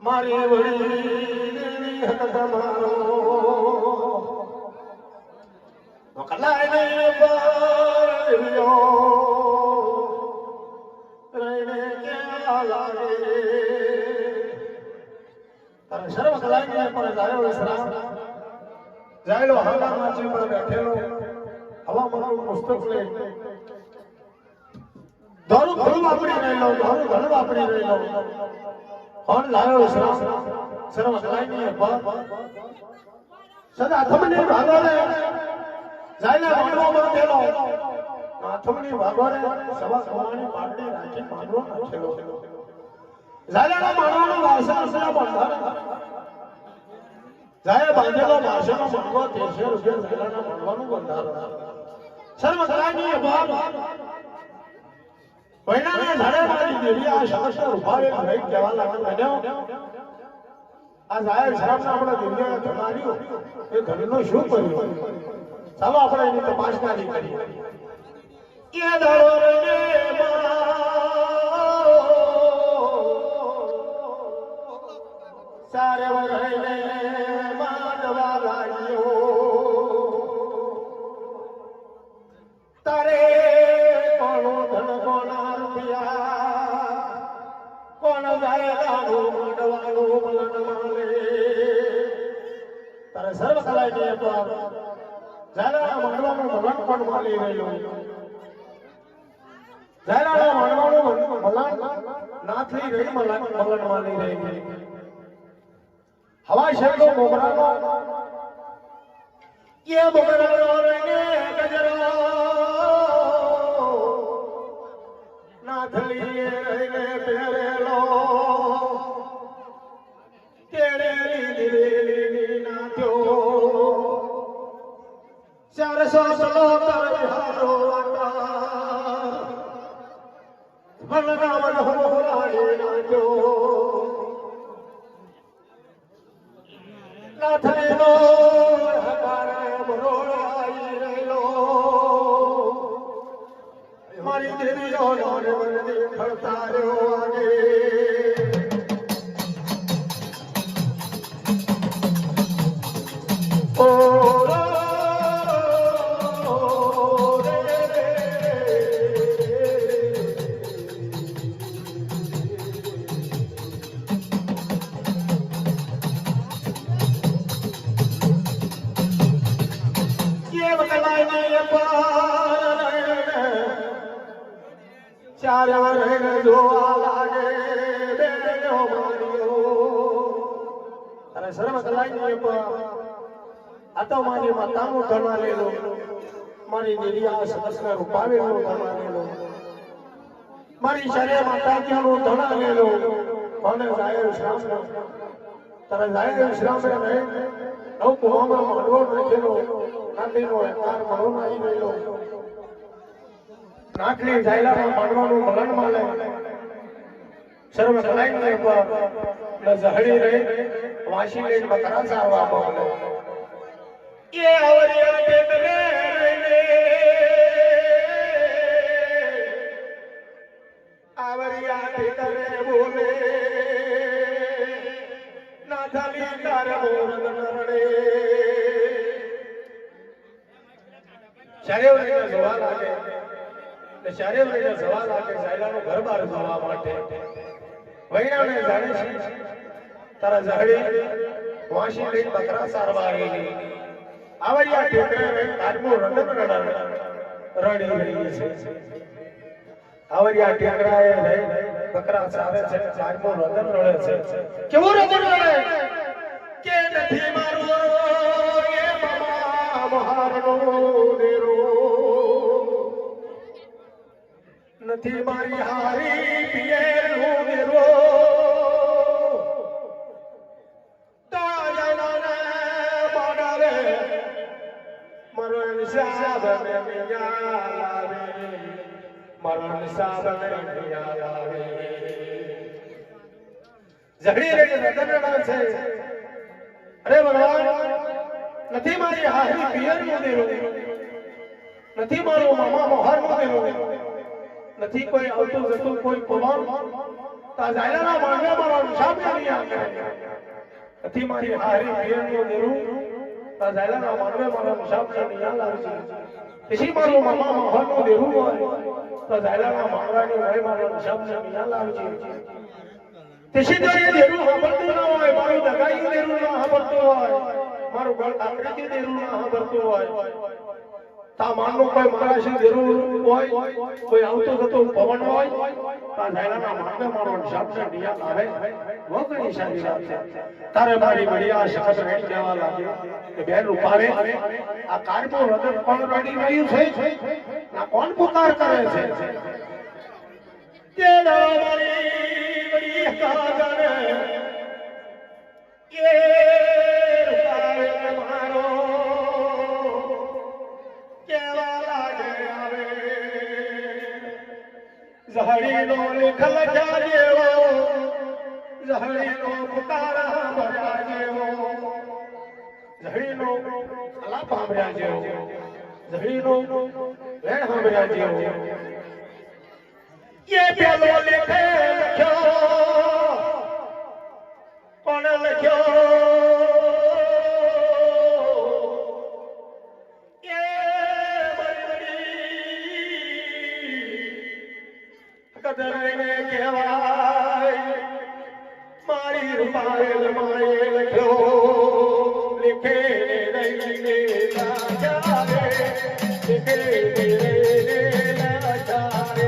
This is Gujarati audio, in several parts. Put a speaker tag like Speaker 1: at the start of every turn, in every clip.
Speaker 1: મારી વળી તમારો કલાઈને બાળ્યો રહીને ક્યાં લાગે તારે સર્વ કલાઈને પણ જાયો વિશ્રામ જાયલો હાલા માછી પર બેઠેલો હવા મનું પુસ્તક લે દોરું ઘણું વાપરી રહેલો દોરું ઘણું વાપરી રહેલો કોણ લાયો વિશ્રામ સર્વ કલાઈને સદા તમને ભાગોલે જાયલા માંડવો બાંધેલો નાથમની ભાગોલે સવા સવારની પાટડી રાખી માંડવો નાખેલો જાયલા માંડવાનો વાસા અસલા બંધાર જાય બાંધેલો વાસનો માંડવો 1300 રૂપિયા જાયલાના માંડવાનું બંધાર સર્વ કલાની બાપ પૈણાને ઝાડે મારી દેવી આ શાસ્ત્ર ઉભાવે રહી કહેવા લાગ્યો આ જાહેર શરાબના આપણે દુનિયા ધમાર્યું એ ધણીનો શું કર્યું ચાલો આપણે એની તપાસણી કરીએ એ દાડો રે સારે વરને માંડવા લાગ્યો તારે કોનો ધન કોના રૂપિયા કોણ જાય માંડવાનું મલન માલે તારે સર્વ કલાઈ પર જાયલા માંડવાનું મલન પણ માલી રહ્યો જાયલા માંડવાનું મલન નાથી રહી મલન માલી રહી હવા શેરો મોગરાનો એ મોગરાનો રંગે ગજરો નાથલી રહીને પહેરેલો કેળેલી દિવેલી નાથ્યો 400 તરહારો આકાર મલરાવન હોરાડી નાખ્યો નાથલીનો હકારે બરોડાઈ રહેલો મારી દેવીનો નોને વરદી ફરતા રહ્યો આગે ચાર વરને જોવા લાગે બેનો માર્યો અરે શરમ કલાઈ આ તો મારી માતાનું ધણા લેલો મારી દેરિયા સદસ્ય રૂપાવેલો ધણા લેલો મારી શરે માતાજીનું ધણા લેલો કોને જાહેર શ્રામ તારે જાહેર શ્રામ રહે નવ પોમાં માંડવો નાખેલો નાખીનો એકાર મારો નાઈ ગયેલો નાખલી જાયલામાં માંડવાનું મલન માલે સર્વ કલાઈને પર ઝહડી રહી વાસી લઈને બકરા ચારવા બોલે એ આવરિયા ટેકરે રહીને આવરિયા ટેકરે બોલે નાથલી તારે મોરદ નરડે ચારે વળીને જોવા લાગે ચારે વળીને જોવા લાગે જાયલાનું ઘર બહાર જોવા માટે વૈણાને જાણે છે તારા ઝહડી વાસી લઈને બકરા ચારવા આવેલી આવરિયા ટેકરે રહીને તારમું રંગન રડી રહી છે આવરિયા ટેકરાએ રહી બકરા ચારે છે આજનો રદન રડે છે કેવું રદન રડે કે નથી મારું એ મામા મહારનો દેરો નથી મારી હારી પિયરનો દેરો મારો નિશાબ ને મિયા લાવે મારો નિશાબ ને મિયા લાવે ઝઘડી રહી રતન રડાવે છે અરે ભગવાન નથી મારી હારી પિયર નું દેરો નથી મારો મામા મોહર નું દેરો નથી કોઈ આવતું જતું કોઈ પવન તા જાયલા માંગે મારો નિશાબ ને મિયા નથી મારી હારી પિયર નું દેરો જાયલા માનવે મારા મુસાફર નિયા લાવશે પછી મારું મામા મોહનનું દેવું હોય તો જાયલા માનવાની હોય મારા મુસાફર નિયા લાવશે પછી જો એ દેવું સાંભળતું ના હોય મારું દગાઈનું દેવું ના સાંભળતું હોય મારું ગળ આકડીથી દેવું ના સાંભળતું હોય તા માનનું કોઈ મારા શી દેવું હોય કોઈ આવતો જતો પવન હોય તા જાયલા માનવે મારો મુસાફર નિયા લાવે वो घणी सारी बात है तारे मारी बढ़िया शब्द रेट देवा लागे કે બેન રૂપાવે આ કારમો રદન કોણ રડી રહ્યું છે ના કોણ પુકાર કરે છે તેરા મારી બડી કાગર કે રૂપાવે મારો કેવા લાગે આવે ઝહડીનો લેખલ જાજેવો ઝહડીનો પુકારા ભર્યા જેવો ઝહડીનો આલાપ સાંભળ્યા જેવો ઝહડીનો વેણ સાંભળ્યા જેવો એ પેલો લેખે લખ્યો કોણ લખ્યો એ બડી કદરને કહેવાય મારી રૂપાયેલ માએ લખ્યો लिखे रहीने लाजा रे लिखे रहीने लाजा रे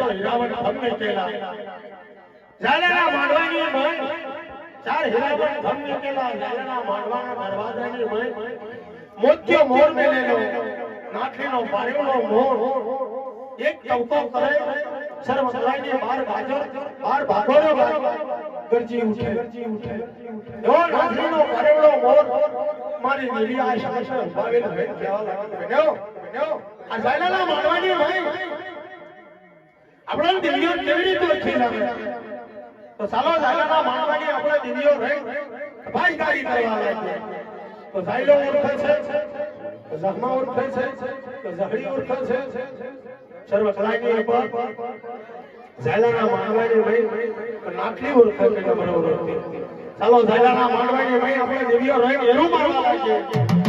Speaker 1: ચાર હીરાવન ધમને કેલા ઝાલાના માંડવાની મય ચાર હીરાવન ધમને કેલા ઝાલાના માંડવાના દરવાજાની મય મોત્યો મોર મેલેલો નાથલીનો પારેલો મોર એક તવકો કરે સર્વ કલાની બાર ભાગોળો ગરજી ઉઠે એવો નાથલીનો પારેલો મોર મારી નીલી આશા છે ભાવેલ ભેટ કેવા લાગ્યો આ ઝાલાના માંડવાની મય આપણને દિલ્હીઓ કેવી રીતે થઈ લાગે તો ચાલો ઝાલાના માંડવાની આપણે દિલ્હીઓ રહી ભાઈદારી કરવા લાગે તો ઝાયલો ઓળખે છે તો ઝખમા ઓળખે છે તો ઝહડી ઓળખે છે સર્વ કલાની ઉપર ઝાલાના માંડવાની ભાઈ નાટલી ઓળખે છે કે બરોબર ચાલો ઝાલાના માંડવાની ભાઈ આપણે દિલ્હીઓ રહી એનું મારવા લાગીએ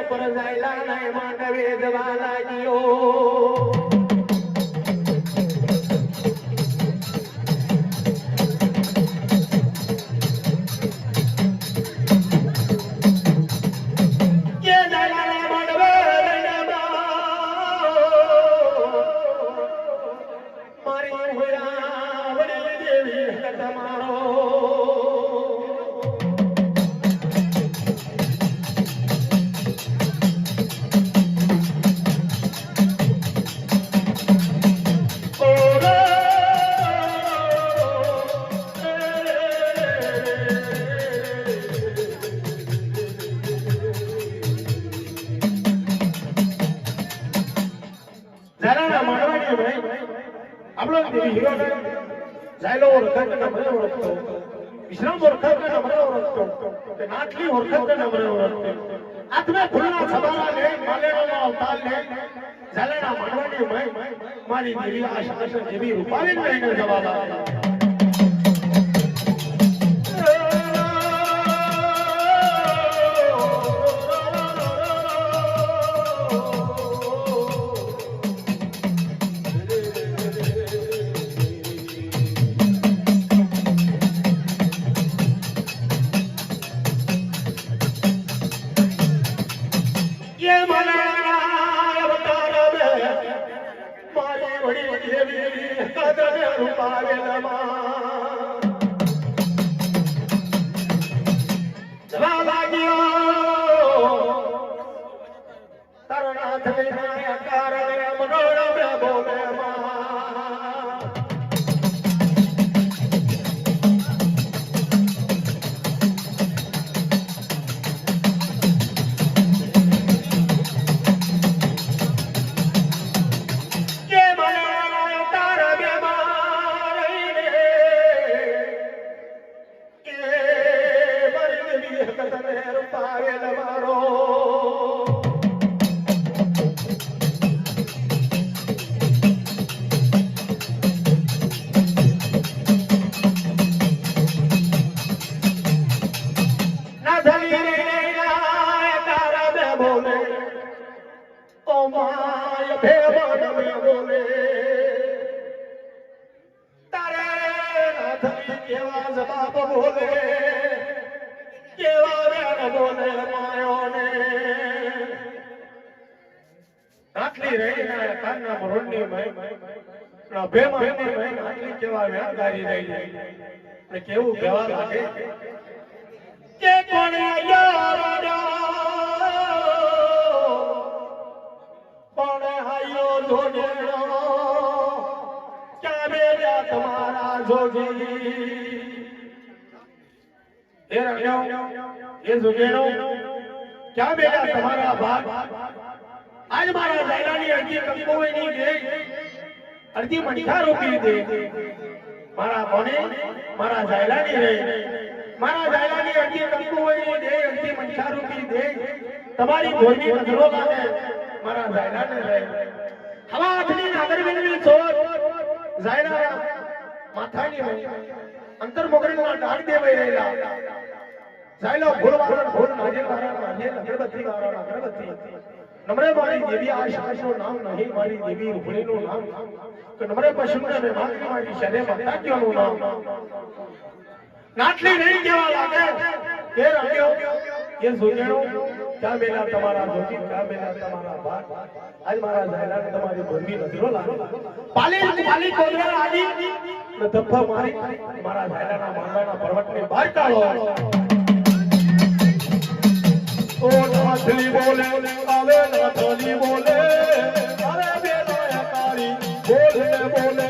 Speaker 1: પર જાયલા નાય માંડવે જવા લાગ્યો ઝાયલો ઓળખે નંબરે ઓળખતો વિશ્રામ ઓળખે નંબરે ઓળખતો કે નાટલી ઓળખે નંબરે ઓળખતો આત્મે ફૂલના છબારા લે માલેનો અવતાર લે ઝાલાના માંડવાની મય મારી દિલી આશા છે જેવી રૂપાલીન લઈને જવા લાગ્યા કેવું કહેવા લાગે કે કોણે કોણે હાયો જોડેલો ક્યાં બેર્યા તમારા જોગી એ જોગેણો ક્યાં બેટા તમારા બાપ આજ મારા ઝાયલાની અડધી કંકોઈની દે અડધી મણકા રોકી દે મારા કોને મારા ઝાયલાની રે મારા ઝાયલાની અડધી કંકોઈની દે અડધી મણકા રોકી દે તમારી ઘોરની નજરો લાગે મારા ઝાયલાને રે હવા આખની નાગરવેલની છોડ ઝાયલા માથાની રે અંતર મોગરીના ડાળ દેવાઈ રહેલા ઝાયલા ભોળવાળા ભોળ નાજેવાળા નાજે અગરબત્તી વાળા અગરબત્તી નમરે મારી દેવી આશાનો નામ નહીં મારી દેવી રૂપણીનું નામ કે નમરે પશુને મે માગી મારી શરે માતાજીનું નામ નાટલી નહીં કેવા લાગે કે રાગ્યો એ સોજેણો ક્યાં બેલા તમારા જોતી ક્યાં બેલા તમારા બાપ આજ મારા ઝાયલાને તમારી ભૂમિ નજરો લાગે પાલી કોદરા આડી ને ધપ્પા મારી મારા ઝાયલાના માંડાના પર્વતને બહાર કાઢો ઓ નાથલી બોલે આવે નાથલી બોલે અરે બેલા તારી બોલે બોલે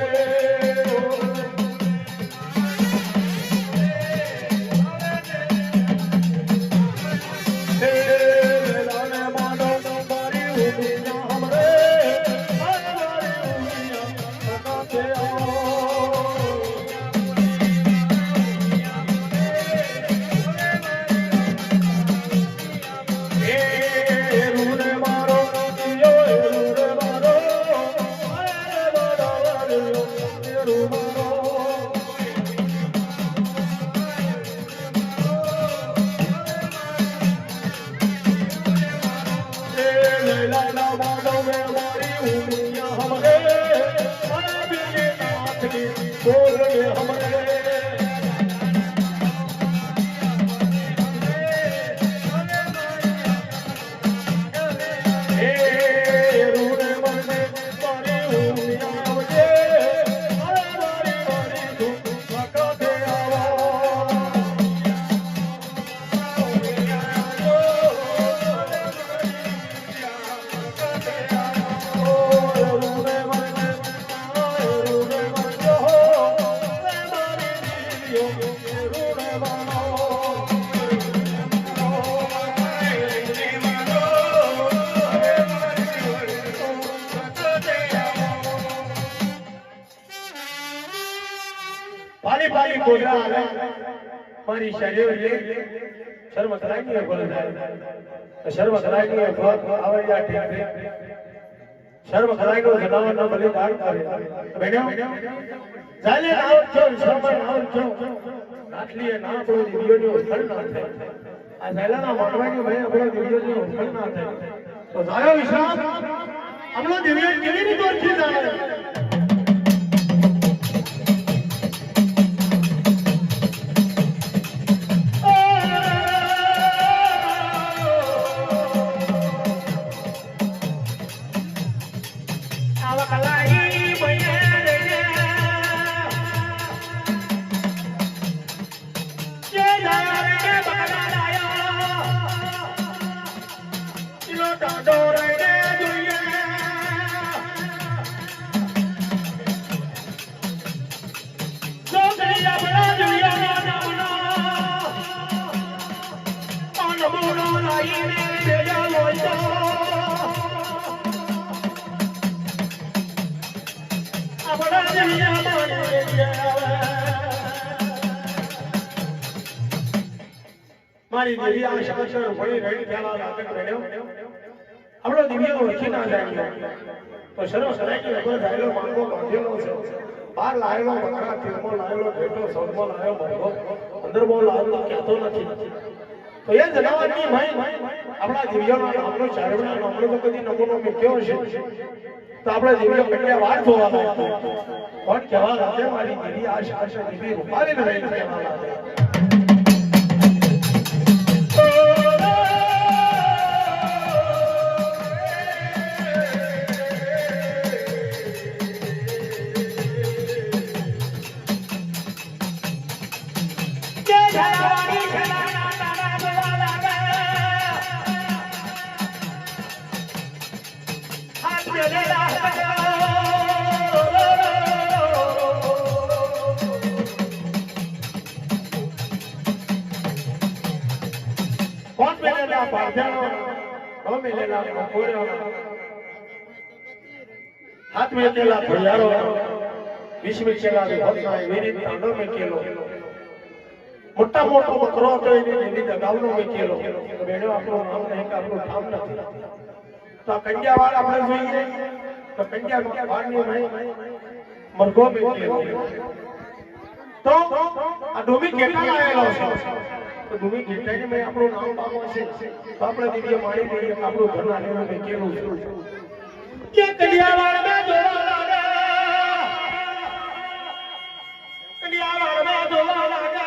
Speaker 1: પાલી કોદરા આવે મારી શરીર લે શર્મ કરાઈ બોલે શર્મ કરાઈ આવે યા ઠીક શર્મ કરાઈ નો જનાવર ના ભલે દાન કરે બેનો જાલે આવ છો શર્મ આવ છો નાટલીએ ના આપણો દિવ્યોનો ફળ ના થાય આ ઝાયલાના માનવાની ભાઈ આપણો દિવ્યોનો ફળ ના થાય તો જાયો વિશ્રામ આપણો દિવ્યો કેવી રીતે ઓળખી જાય મારી દેવી આશા છે વળી રહી પેલા લાગે બેનો આપણો દિવ્યો ઓળખી ના જાય તો શરમ સરાય કે વગર ધાયલો માંગો બાંધેલો છે બાર લાયેલો બકરા તીરમો લાયેલો ભેટો સૌમો લાયો મરવો અંદરમો લાયેલો કહેતો નથી તો એ જનાવરની ભાઈ આપણા દિવ્યોના નામનો ચારવણા નામનો તો કદી નમૂનો મૂક્યો છે તો આપણે દિવ્યો કેટલા વાર જોવા લાગે કોણ કહેવા લાગે મારી દેવી આશા છે દેવી રૂપાલી રહી કહેવા લાગે પાર્થિયાનો ગમે લેલા કોળ્યા હાથ મે કેલા ભયારો વિશ્વ કેલા ભક્તાય વિરીત તાંડો મે કેલો મોટા મોટો બકરો હતો એની લીધે ગાવનો મે કેલો બેડો આપણો નામ નહીં કે આપણો ઠામ નથી તો કંડિયાવાળ આપણે જોઈએ તો કંડિયા વાળની ભાઈ મરઘો મે કેલો તો આ ડોમી કેટલા આવેલો છે તો ડોમી કેટલાને મે આપણું નામ બાબો છે તો આપણે દિવ્ય માણી દઈએ આપણું ઘર આલેલો મે કેલું કે કંડિયાવાળ મે જોવા કંડિયાવાળ મે જોવા લાગે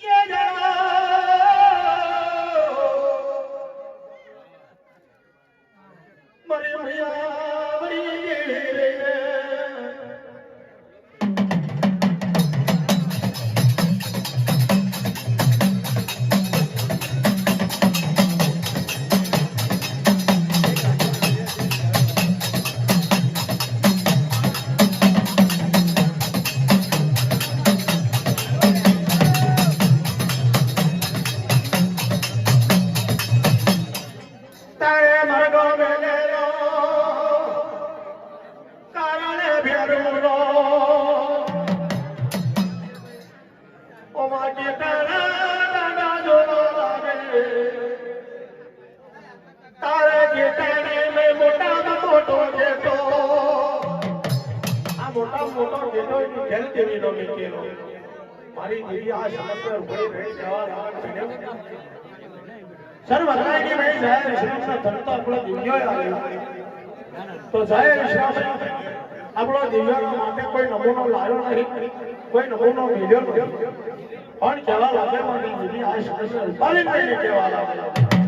Speaker 1: ये जरा मरे मैया बड़ी रे મારી દેવી આ સમસ્યા ઉભરી રહી જવા સર્વ હરાયની મેં જાય વિશ્રામના ધરતો આપણો દિવ્યો આવ્યો તો જાય વિશ્રામ આપણો દિવ્યોના માટે કોઈ નમૂનો લાવ્યો નહીં કોઈ નમૂનો મેળ્યો નથી પણ કહેવા લાગે મારી દેવી આ સમસ્યા ઉપાડી લઈને કહેવા લાગે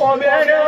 Speaker 1: Oh, man.